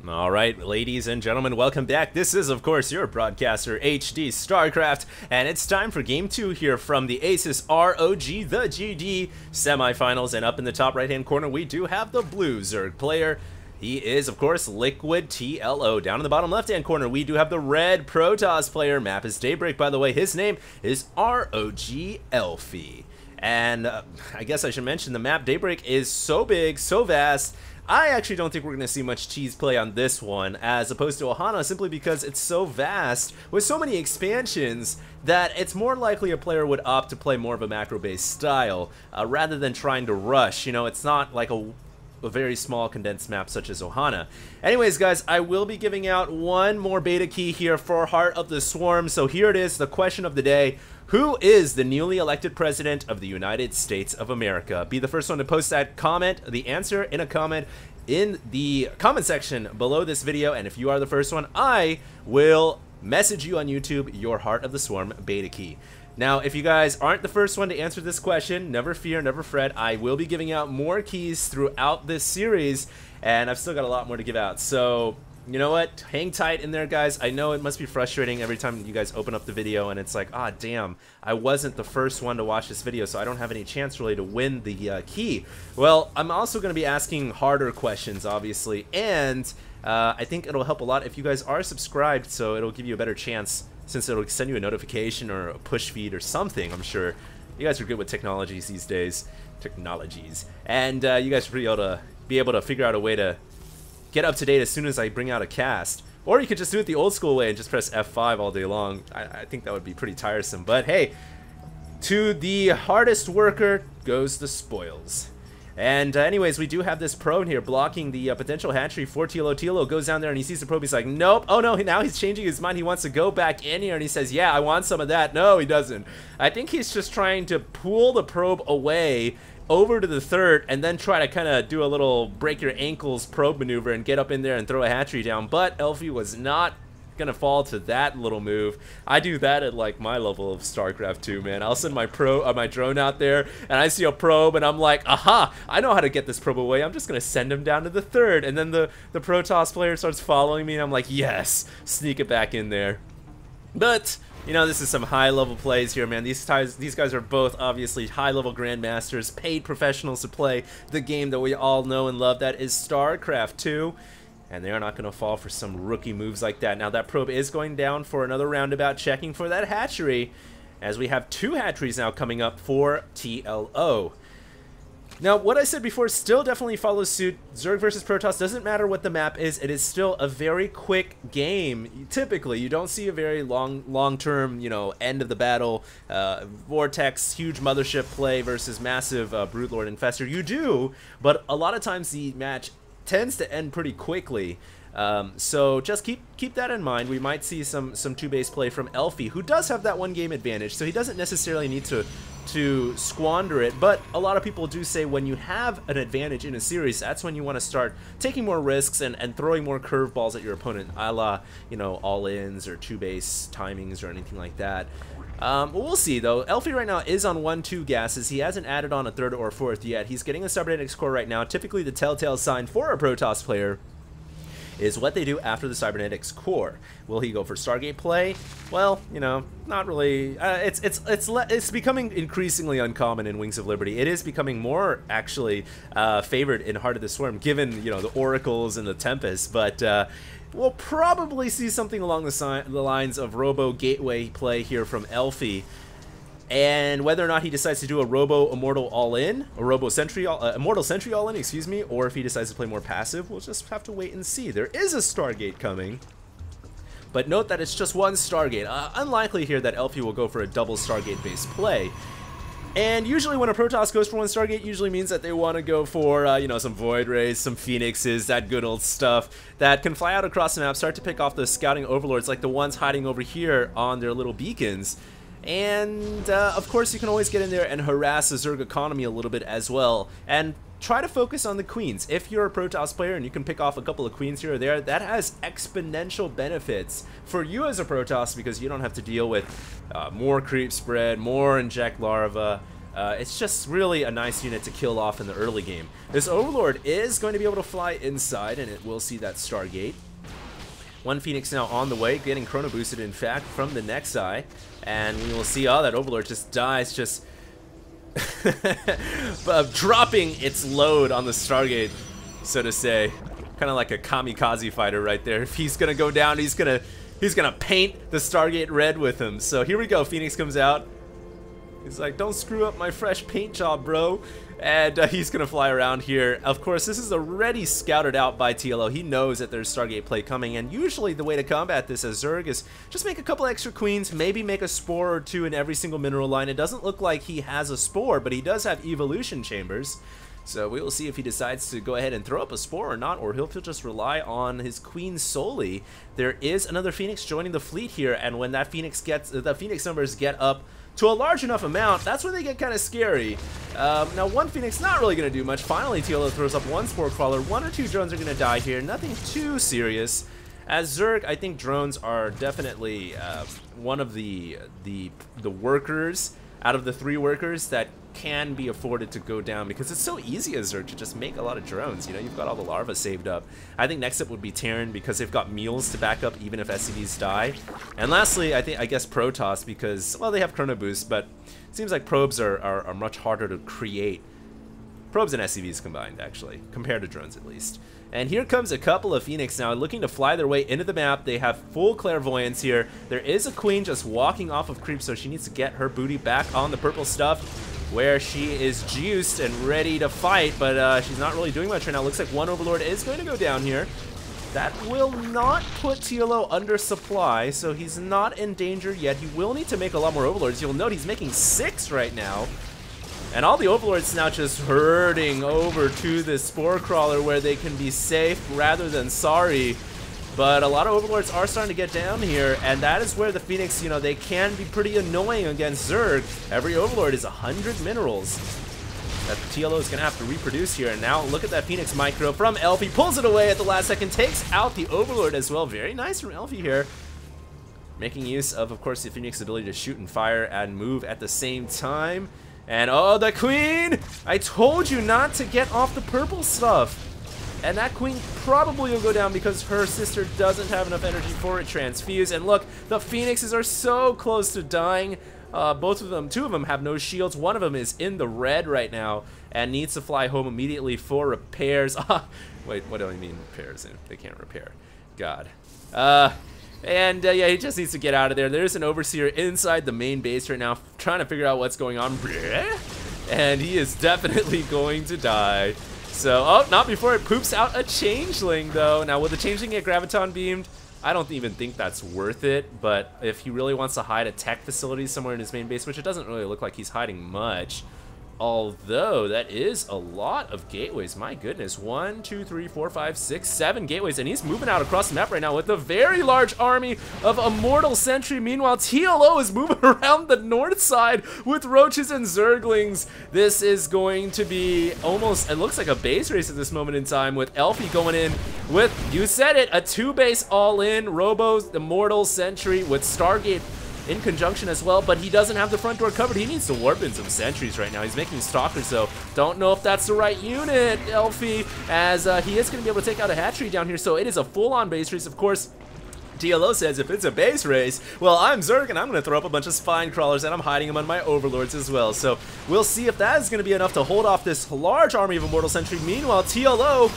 All right, ladies and gentlemen, welcome back. This is, of course, your broadcaster, HD StarCraft, and it's time for Game 2 here from the Asus ROG the GD semifinals. And up in the top right-hand corner, we do have the blue Zerg player. He is, of course, Liquid.TLO. Down in the bottom left-hand corner, we do have the red Protoss player. Map is Daybreak, by the way. His name is ROG.Elfi. And I guess I should mention the map Daybreak is so big, so vast. I actually don't think we're going to see much cheese play on this one as opposed to Ohana, simply because it's so vast with so many expansions that it's more likely a player would opt to play more of a macro-based style rather than trying to rush. You know, it's not like a very small condensed map such as Ohana. Anyways, guys, I will be giving out one more beta key here for Heart of the Swarm. So here it is, the question of the day. Who is the newly elected president of the United States of America? Be the first one to post that comment, the answer in a comment in the comment section below this video. And if you are the first one, I will message you on YouTube your Heart of the Swarm beta key. Now, if you guys aren't the first one to answer this question, never fear, never fret. I will be giving out more keys throughout this series, and I've still got a lot more to give out. So, you know what? Hang tight in there, guys. I know it must be frustrating every time you guys open up the video and it's like, ah, damn, I wasn't the first one to watch this video, so I don't have any chance really to win the key. Well, I'm also going to be asking harder questions, obviously, and I think it'll help a lot if you guys are subscribed, so it'll give you a better chance since it'll send you a notification or a push feed or something, I'm sure. You guys are good with technologies these days. And you guys will be able to figure out a way to get up to date as soon as I bring out a cast. Or you could just do it the old school way and just press F5 all day long. I think that would be pretty tiresome. But hey, to the hardest worker goes the spoils. And anyways, we do have this probe here blocking the potential hatchery for TLO. TLO goes down there and he sees the probe. He's like, nope. Oh no, now he's changing his mind. He wants to go back in here and he says, yeah, I want some of that. No, he doesn't. I think he's just trying to pull the probe away over to the third and then try to kind of do a little break your ankles probe maneuver and get up in there and throw a hatchery down. But Elfi was not gonna fall to that little move. I do that at like my level of StarCraft 2, man. I'll send my drone out there and I see a probe and I'm like, aha, I know how to get this probe away. I'm just gonna send him down to the third, and then the Protoss player starts following me and I'm like, yes, sneak it back in there. But you know, this is some high-level plays here, man. These guys are both obviously high-level grandmasters, paid professionals to play the game that we all know and love. That is StarCraft 2. And they are not going to fall for some rookie moves like that. Now, that probe is going down for another roundabout, checking for that hatchery, as we have two hatcheries now coming up for TLO. Now, what I said before still definitely follows suit. Zerg versus Protoss, doesn't matter what the map is, it is still a very quick game. Typically, you don't see a very long-term, you know, end of the battle, Vortex, huge mothership play versus massive Brood Lord Infestor. You do, but a lot of times the match tends to end pretty quickly. So just keep that in mind. We might see some two-base play from Elfi, who does have that one game advantage, so he doesn't necessarily need to squander it. But a lot of people do say when you have an advantage in a series, that's when you want to start taking more risks and throwing more curveballs at your opponent, a la, you know, all-ins or two-base timings or anything like that. We'll see, though. Elfi right now is on 1-2 gases. He hasn't added on a third or fourth yet. He's getting a cybernetics core right now. Typically, the telltale sign for a Protoss player is what they do after the cybernetics core. Will he go for Stargate play? Well, you know, not really. It's becoming increasingly uncommon in Wings of Liberty. It is becoming more actually favored in Heart of the Swarm, given, you know, the oracles and the Tempest. But we'll probably see something along the lines of Robo Gateway play here from Elfi. And whether or not he decides to do a Robo Immortal All-In, or Robo Sentry Immortal Sentry All-In, excuse me, or if he decides to play more passive, we'll just have to wait and see. There is a Stargate coming, but note that it's just one Stargate. Unlikely here that Elfi will go for a double Stargate-based play. And usually when a Protoss goes for one Stargate, usually means that they want to go for, you know, some Void Rays, some Phoenixes, that good old stuff that can fly out across the map, start to pick off those scouting overlords like the ones hiding over here on their little beacons. And, of course, you can always get in there and harass the Zerg economy a little bit as well. And try to focus on the queens. If you're a Protoss player and you can pick off a couple of queens here or there, that has exponential benefits for you as a Protoss, because you don't have to deal with more creep spread, more inject larva, It's just really a nice unit to kill off in the early game. This Overlord is going to be able to fly inside, and it will see that Stargate. One Phoenix now on the way, getting chrono boosted, in fact, from the Nexi. And we will see, oh, that Overlord just dies, just dropping its load on the Stargate, so to say. Kind of like a kamikaze fighter right there. If he's gonna go down, he's gonna paint the Stargate red with him. So here we go, Phoenix comes out. He's like, don't screw up my fresh paint job, bro. And he's going to fly around here. Of course, this is already scouted out by TLO. He knows that there's Stargate play coming. And usually the way to combat this as Zerg is just make a couple extra queens, maybe make a spore or two in every single mineral line. It doesn't look like he has a spore, but he does have evolution chambers. So we will see if he decides to go ahead and throw up a spore or not, or he'll just rely on his queen solely. There is another Phoenix joining the fleet here, and when that Phoenix gets, the Phoenix numbers get up to a large enough amount, that's when they get kind of scary. Now one Phoenix not really going to do much. Finally, TLO throws up one Spore Crawler. 1 or 2 drones are going to die here. Nothing too serious. As Zerg, I think drones are definitely one of the workers out of the 3 workers that can be afforded to go down, because it's so easy as Zerg to just make a lot of drones. You know, you've got all the larvae saved up. I think next up would be Terran, because they've got meals to back up even if SCVs die. And lastly, I guess Protoss, because, well, they have chrono boost, but it seems like probes are much harder to create. Probes and SCVs combined, actually, compared to drones at least. And here comes a couple of Phoenix now looking to fly their way into the map. They have full clairvoyance here. There is a queen just walking off of creep, so she needs to get her booty back on the purple stuff, where she is juiced and ready to fight, but she's not really doing much right now. Looks like one Overlord is going to go down here. That will not put TLO under supply, so he's not in danger yet. He will need to make a lot more Overlords. You'll note he's making 6 right now. And all the Overlords now just herding over to this Spore Crawler where they can be safe rather than sorry. But a lot of Overlords are starting to get down here, and that is where the Phoenix, you know, they can be pretty annoying against Zerg. Every Overlord is 100 minerals that TLO is going to have to reproduce here. And now look at that Phoenix micro from Elfi. Pulls it away at the last second, takes out the Overlord as well. Very nice from Elfi here. Making use of course, the Phoenix's ability to shoot and fire and move at the same time. And oh, the queen! I told you not to get off the purple stuff. And that queen probably will go down because her sister doesn't have enough energy for it transfuse. And look, the Phoenixes are so close to dying. Both of them, 2 of them have no shields. 1 of them is in the red right now and needs to fly home immediately for repairs. Wait, what do I mean repairs? They can't repair. God. Yeah, he just needs to get out of there. There's an Overseer inside the main base right now, trying to figure out what's going on. And he is definitely going to die. So, oh, not before it poops out a Changeling, though. Now, will the Changeling get Graviton beamed? I don't even think that's worth it, but if he really wants to hide a tech facility somewhere in his main base, which it doesn't really look like he's hiding much, although that is a lot of gateways. My goodness, 1, 2, 3, 4, 5, 6, 7 gateways, and he's moving out across the map right now with a very large army of Immortal Sentry. Meanwhile, TLO is moving around the north side with roaches and zerglings. This is going to be almost, it looks like a base race at this moment in time, with Elfi going in with, you said it, a 2-base all-in, Robos, Immortal Sentry with Stargate in conjunction as well, but he doesn't have the front door covered. He needs to warp in some sentries right now. He's making stalkers, though. Don't know if that's the right unit, Elfi, as he is going to be able to take out a hatchery down here, so it is a full-on base race. Of course, TLO says if it's a base race, well, I'm Zerg, and I'm going to throw up a bunch of spine crawlers, and I'm hiding them on my Overlords as well. So we'll see if that is going to be enough to hold off this large army of Immortal Sentry. Meanwhile, TLO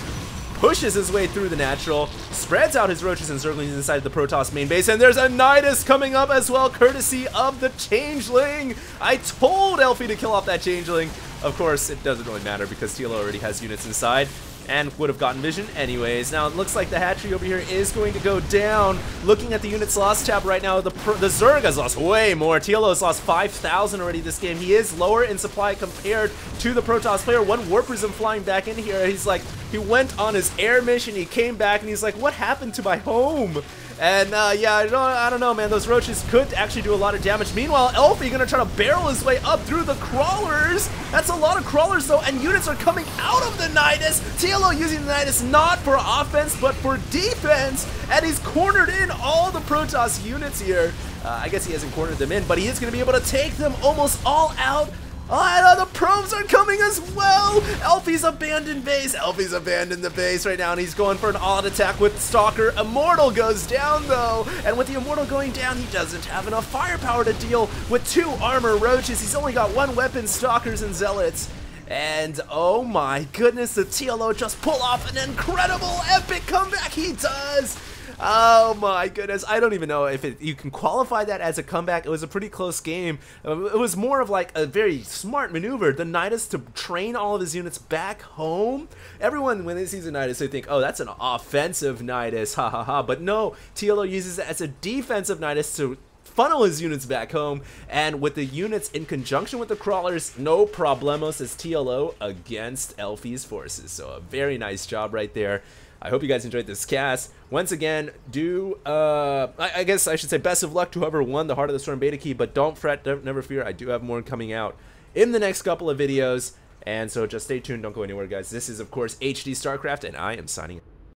pushes his way through the natural, spreads out his roaches and zerglings inside the Protoss main base, and there's a Nidus coming up as well, courtesy of the Changeling. I told Elfi to kill off that Changeling. Of course, it doesn't really matter because TLO already has units inside and would have gotten vision anyways. Now it looks like the hatchery over here is going to go down. Looking at the units lost tab right now, the Zerg has lost way more. TLO has lost 5,000 already this game. He is lower in supply compared to the Protoss player. One Warp Prism flying back in here. He's like, he went on his air mission, he came back, and he's like, what happened to my home? And yeah, I don't know, man. Those roaches could actually do a lot of damage. Meanwhile, Elfi gonna try to barrel his way up through the crawlers. That's a lot of crawlers, though, and units are coming out of the Nidus. TLO using the Nidus not for offense, but for defense, and he's cornered in all the Protoss units here. I guess he hasn't cornered them in, but he is gonna be able to take them almost all out. Oh, the probes are coming as well. Elfi's abandoned base. Elfi's abandoned the base right now, and he's going for an all-out attack with Stalker. Immortal goes down, though, and with the Immortal going down, he doesn't have enough firepower to deal with 2 armor roaches. He's only got 1 weapon, Stalkers and Zealots. And oh my goodness, the TLO just pull off an incredible epic comeback. He does. Oh my goodness, I don't even know if you can qualify that as a comeback. It was a pretty close game. It was more of like a very smart maneuver. The Nidus to train all of his units back home. Everyone, when they see the Nidus, they think, oh, that's an offensive Nidus, ha ha ha. But no, TLO uses it as a defensive Nidus to funnel his units back home, and with the units in conjunction with the crawlers, no problemos as TLO against Elfi's forces. So a very nice job right there. I hope you guys enjoyed this cast. Once again, I guess I should say best of luck to whoever won the Heart of the Storm beta key, but don't fret, never fear, I do have more coming out in the next couple of videos, and so just stay tuned, don't go anywhere, guys. This is, of course, HD StarCraft, and I am signing out.